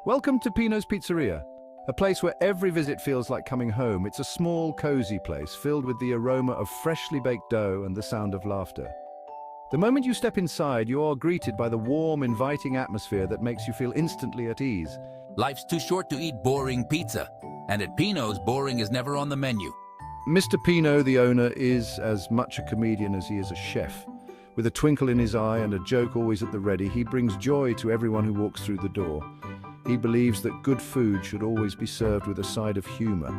Welcome to Pino's Pizzeria, a place where every visit feels like coming home. It's a small, cozy place filled with the aroma of freshly baked dough and the sound of laughter. The moment you step inside, you are greeted by the warm, inviting atmosphere that makes you feel instantly at ease. Life's too short to eat boring pizza, and at Pino's, boring is never on the menu. Mr. Pino, the owner, is as much a comedian as he is a chef. With a twinkle in his eye and a joke always at the ready, he brings joy to everyone who walks through the door. He believes that good food should always be served with a side of humor.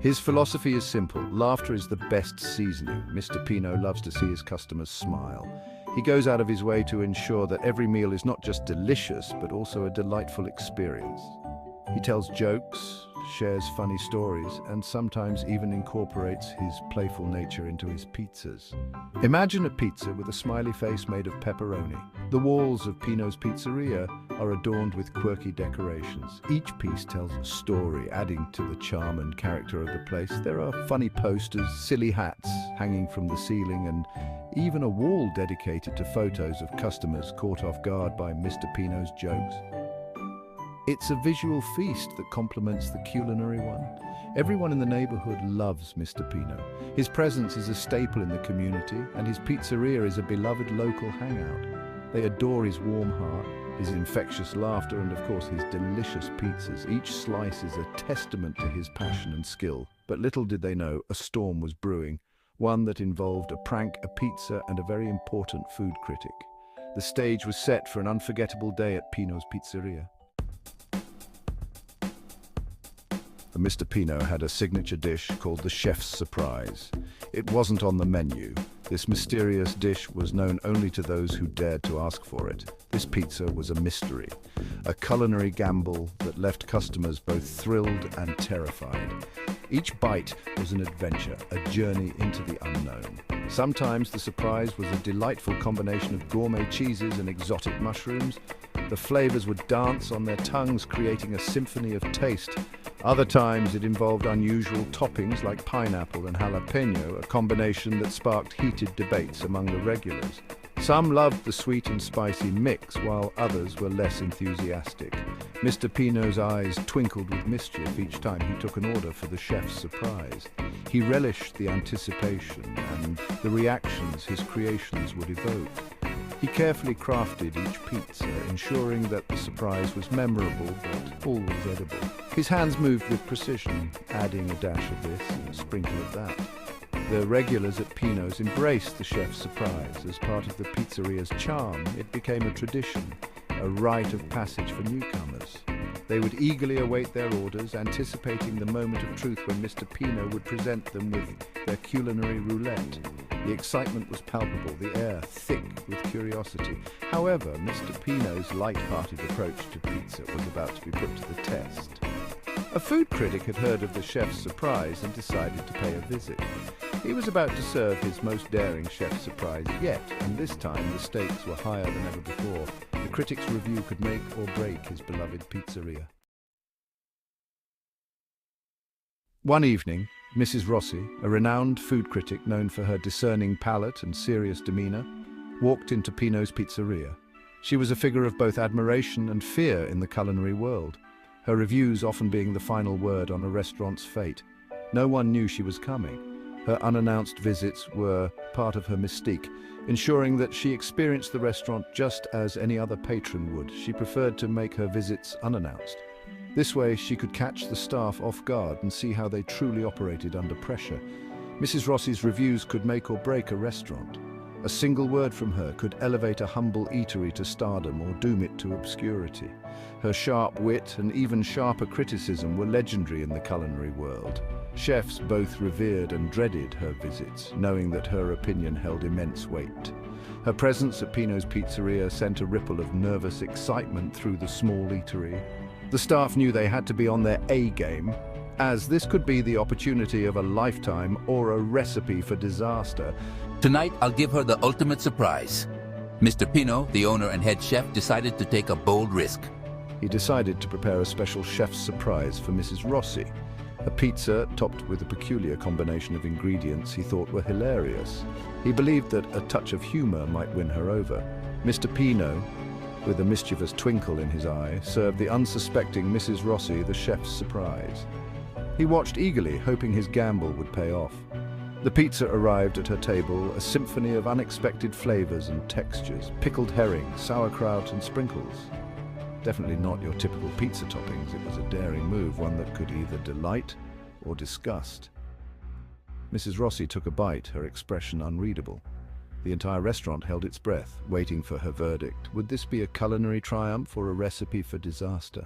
His philosophy is simple: laughter is the best seasoning. Mr. Pino loves to see his customers smile. He goes out of his way to ensure that every meal is not just delicious, but also a delightful experience. He tells jokes, shares funny stories, and sometimes even incorporates his playful nature into his pizzas. Imagine a pizza with a smiley face made of pepperoni. The walls of Pino's Pizzeria are adorned with quirky decorations. Each piece tells a story, adding to the charm and character of the place. There are funny posters, silly hats hanging from the ceiling, and even a wall dedicated to photos of customers caught off guard by Mr. Pino's jokes. It's a visual feast that complements the culinary one. Everyone in the neighborhood loves Mr. Pino. His presence is a staple in the community, and his pizzeria is a beloved local hangout. They adore his warm heart, his infectious laughter, and of course his delicious pizzas. Each slice is a testament to his passion and skill. But little did they know, a storm was brewing, one that involved a prank, a pizza, and a very important food critic. The stage was set for an unforgettable day at Pino's Pizzeria. Mr. Pino had a signature dish called the Chef's Surprise. It wasn't on the menu. This mysterious dish was known only to those who dared to ask for it. This pizza was a mystery, a culinary gamble that left customers both thrilled and terrified. Each bite was an adventure, a journey into the unknown. Sometimes the surprise was a delightful combination of gourmet cheeses and exotic mushrooms. The flavors would dance on their tongues, creating a symphony of taste. Other times it involved unusual toppings like pineapple and jalapeno, a combination that sparked heated debates among the regulars. Some loved the sweet and spicy mix, while others were less enthusiastic. Mr. Pino's eyes twinkled with mischief each time he took an order for the chef's surprise. He relished the anticipation and the reactions his creations would evoke. He carefully crafted each pizza, ensuring that the surprise was memorable but always edible. His hands moved with precision, adding a dash of this and a sprinkle of that. The regulars at Pino's embraced the chef's surprise. As part of the pizzeria's charm, it became a tradition, a rite of passage for newcomers. They would eagerly await their orders, anticipating the moment of truth when Mr. Pino would present them with their culinary roulette. The excitement was palpable, the air thick with curiosity. However, Mr. Pino's light-hearted approach to pizza was about to be put to the test. A food critic had heard of the chef's surprise and decided to pay a visit. He was about to serve his most daring chef's surprise yet, and this time the stakes were higher than ever before. The critic's review could make or break his beloved pizzeria. One evening, Mrs. Rossi, a renowned food critic known for her discerning palate and serious demeanor, walked into Pino's Pizzeria. She was a figure of both admiration and fear in the culinary world, her reviews often being the final word on a restaurant's fate. No one knew she was coming. Her unannounced visits were part of her mystique, ensuring that she experienced the restaurant just as any other patron would. She preferred to make her visits unannounced. This way, she could catch the staff off guard and see how they truly operated under pressure. Mrs. Rossi's reviews could make or break a restaurant. A single word from her could elevate a humble eatery to stardom or doom it to obscurity. Her sharp wit and even sharper criticism were legendary in the culinary world. Chefs both revered and dreaded her visits, knowing that her opinion held immense weight. Her presence at Pino's Pizzeria sent a ripple of nervous excitement through the small eatery. The staff knew they had to be on their A-game, as this could be the opportunity of a lifetime or a recipe for disaster. Tonight, I'll give her the ultimate surprise. Mr. Pino, the owner and head chef, decided to take a bold risk. He decided to prepare a special chef's surprise for Mrs. Rossi, a pizza topped with a peculiar combination of ingredients he thought were hilarious. He believed that a touch of humor might win her over. Mr. Pino, with a mischievous twinkle in his eye, served the unsuspecting Mrs. Rossi the chef's surprise. He watched eagerly, hoping his gamble would pay off. The pizza arrived at her table, a symphony of unexpected flavors and textures, pickled herring, sauerkraut and sprinkles. Definitely not your typical pizza toppings. It was a daring move, one that could either delight or disgust. Mrs. Rossi took a bite, her expression unreadable. The entire restaurant held its breath, waiting for her verdict. Would this be a culinary triumph or a recipe for disaster?